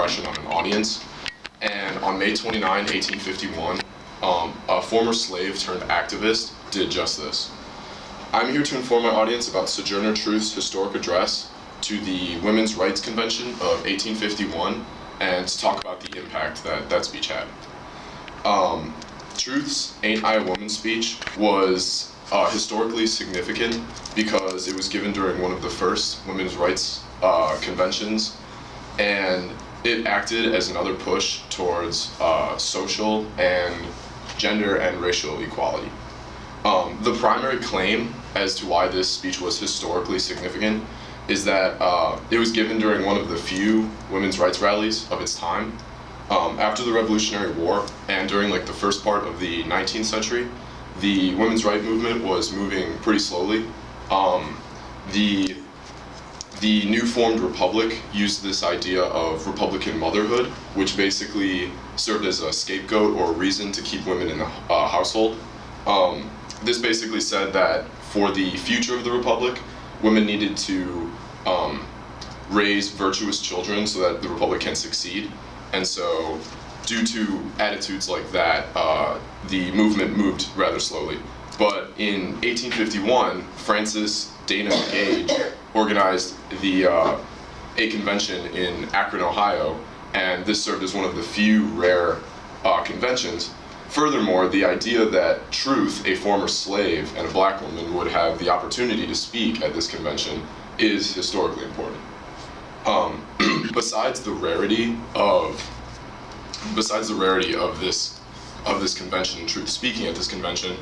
impression on an audience. And on May 29, 1851, a former slave turned activist did just this. I'm here to inform my audience about Sojourner Truth's historic address to the Women's Rights Convention of 1851 and to talk about the impact that speech had. Truth's Ain't I a Woman speech was historically significant because it was given during one of the first women's rights conventions, and it acted as another push towards social and gender and racial equality. The primary claim as to why this speech was historically significant is that it was given during one of the few women's rights rallies of its time. After the Revolutionary War and during the first part of the 19th century, the women's rights movement was moving pretty slowly. The new formed republic used this idea of Republican motherhood, which basically served as a scapegoat or reason to keep women in the household. This basically said that for the future of the republic, women needed to raise virtuous children so that the republic can succeed. And so, due to attitudes like that, the movement moved rather slowly. But in 1851, Frances Dana Gage organized a convention in Akron, Ohio, and this served as one of the few rare conventions. Furthermore, the idea that Truth, a former slave and a black woman, would have the opportunity to speak at this convention is historically important. Besides the rarity of this convention, Truth speaking at this convention,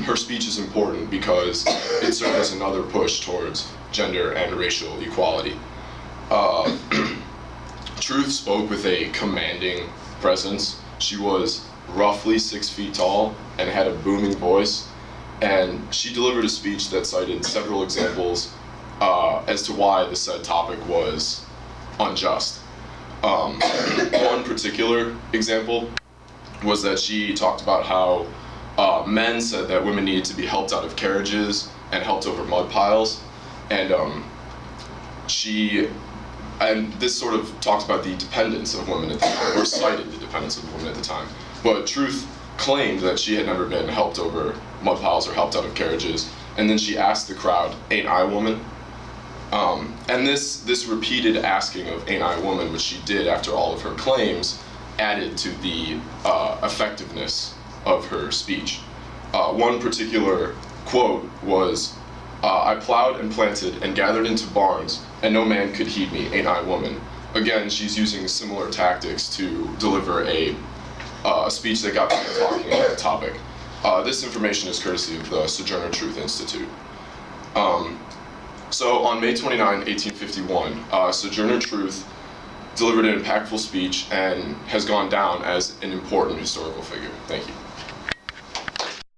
her speech is important because it served as another push towards gender and racial equality. Truth spoke with a commanding presence. She was roughly 6 feet tall and had a booming voice, and she delivered a speech that cited several examples as to why the said topic was unjust. One particular example was that she talked about how men said that women needed to be helped out of carriages and helped over mud piles, and this sort of talked about the dependence of women at the time, or cited the dependence of women at the time. But Truth claimed that she had never been helped over mud piles or helped out of carriages, and then she asked the crowd, "Ain't I a woman?" And this repeated asking of "Ain't I a woman," which she did after all of her claims, added to the effectiveness of her speech. One particular quote was, "I plowed and planted and gathered into barns, and no man could heed me, ain't I a woman?" Again, she's using similar tactics to deliver a speech that got people talking about the topic. This information is courtesy of the Sojourner Truth Institute. So on May 29, 1851, Sojourner Truth delivered an impactful speech and has gone down as an important historical figure. Thank you.